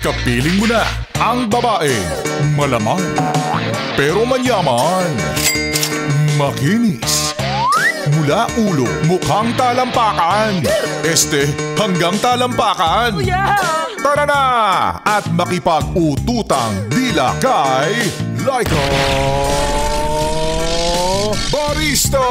Kapiling mo na ang babae. Malaman, pero manyaman. Makinis. Mula ulo, mukhang talampakan. Hanggang talampakan. Tara na at makipag-ututang dila kay Laika Barista!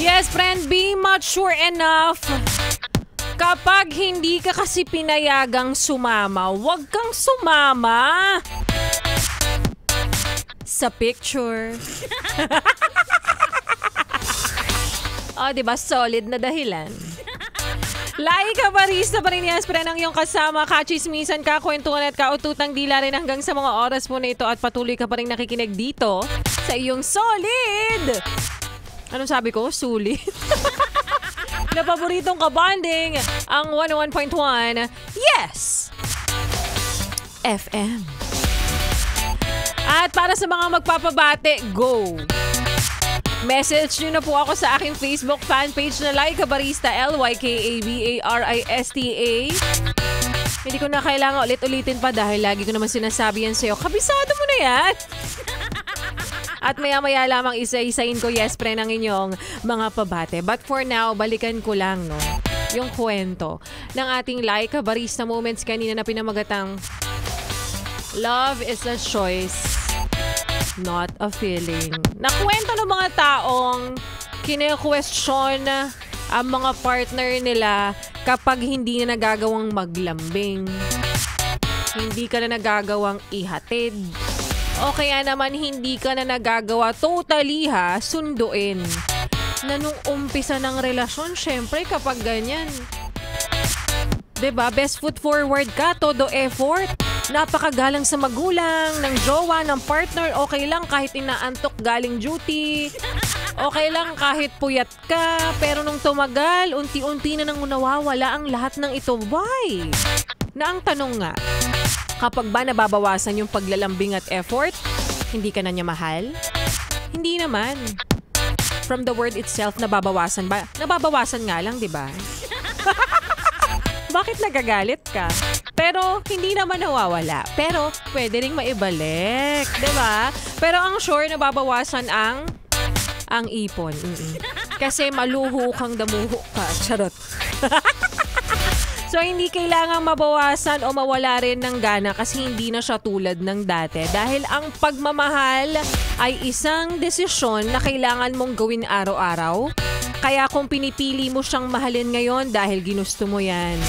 Yes, friend, be mature enough. Kapag hindi ka kasi pinayagang sumama, huwag kang sumama sa picture. Diba? Solid na dahilan. Laika Barista pa rin, yes, friend, ang iyong kasama. Kachismisan, kakwentuhan at kaututang dila rin hanggang sa mga oras po na ito at patuloy ka pa rin nakikinig dito sa iyong solid. Anong sabi ko? Sulit. Na paboritong kabanding, ang 101.1 Yes! FM. At para sa mga magpapabate, go! Message nyo na po ako sa aking Facebook fanpage na Laika Barista, LYKABARISTA. Hindi ko na kailangan ulit-ulitin pa dahil lagi ko naman sinasabi yan sa'yo. Kabisado mo na yan! At maya-maya lamang isa-isain ko, yes, pre, ng inyong mga pabate. But for now, balikan ko lang, no, yung kwento ng ating Laika Barista Moments kanina na pinamagatang Love is a choice, not a feeling. Nakwento ng mga taong kine-question ang mga partner nila kapag hindi na nagagawang maglambing. Hindi ka na nagagawang ihatid. O kaya naman hindi ka na nagagawa totally sunduin. Na nung umpisa ng relasyon, syempre kapag ganyan, diba, best foot forward ka, todo effort. Napakagalang sa magulang, ng jowa, ng partner, okay lang kahit inaantok galing duty. Okay lang kahit puyat ka, pero nung tumagal, unti-unti na nang nawawala ang lahat ng ito. Why? Na ang tanong nga, kapag ba nababawasan yung paglalambing at effort, hindi ka na niya mahal? Hindi naman. From the word itself, nababawasan ba? Nababawasan nga lang, di ba? Bakit nagagalit ka? Pero hindi naman nawawala. Pero pwede ring maibalik, di ba? Pero ang sure, nababawasan ang ipon. Kasi maluho kang damuho ka. Charot. So, hindi kailangang mabawasan o mawala rin ng gana kasi hindi na siya tulad ng dati. Dahil ang pagmamahal ay isang desisyon na kailangan mong gawin araw-araw. Kaya kung pinipili mo siyang mahalin ngayon dahil ginusto mo yan.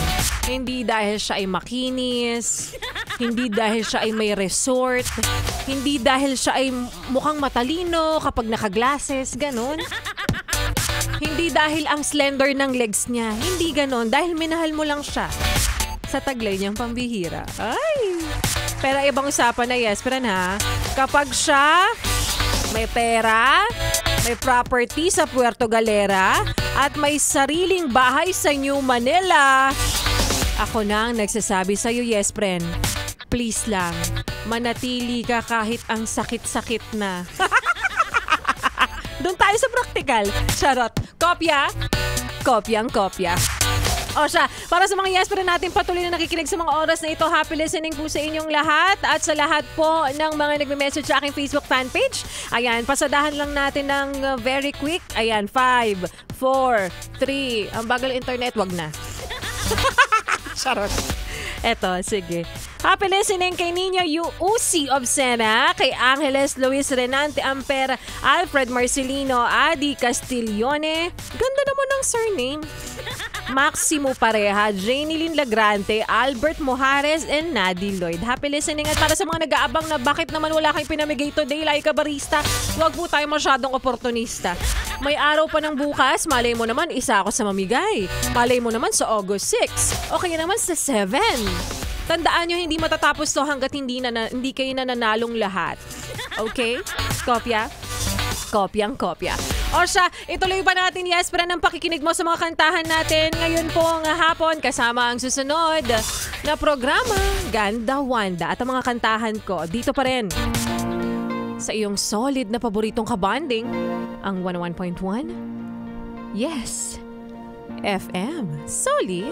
Hindi dahil siya ay makinis. Hindi dahil siya ay may resort. Hindi dahil siya ay mukhang matalino kapag naka-glasses. Ganon. Hindi dahil ang slender ng legs niya. Hindi ganon. Dahil minahal mo lang siya sa taglay niyang pambihira. Ay! Pero ibang usapan na, yes, pero ha, kapag siya may pera, may property sa Puerto Galera, at may sariling bahay sa New Manila, ako na ang nagsasabi sa'yo, yes, friend. Please lang, manatili ka kahit ang sakit-sakit na. Doon tayo sa practical. Charot. Kopya? Kopyang kopya. O siya, para sa mga yes pero natin patuloy na nakikinig sa mga oras na ito, happy listening po sa inyong lahat at sa lahat po ng mga nagme-message sa aking Facebook fanpage. Ayan, pasadahan lang natin ng very quick. Ayan, 5, 4, 3. Ang bagal internet, wag na. Charot. Eto, sige. Happy listening kay Nino Uzi Obsena, kay Angeles Luis Renante Amper, Alfred Marcelino, Adi Castiglione. Ganda naman ng surname. Maximo Pareha, Janeline Lagrante, Albert Mojares, and Nadi Lloyd. Happy listening. At para sa mga nag-aabang na bakit naman wala kayong pinamigay today, Laika Barista, huwag po tayo masyadong oportunista. May araw pa ng bukas, malay mo naman isa ako sa mamigay. Malay mo naman sa August 6. O kaya naman sa 7. Tandaan nyo, hindi matatapos to hanggat hindi kayo nananalong lahat. Okay? Kopya? Kopyang kopya. O siya, ituloy ba natin, yes, para ng pakikinig mo sa mga kantahan natin ngayon pong hapon kasama ang susunod na programa, Ganda Wanda. At ang mga kantahan ko, dito pa rin sa iyong solid na paboritong kabanding, ang 101.1? Yes, FM. Solid.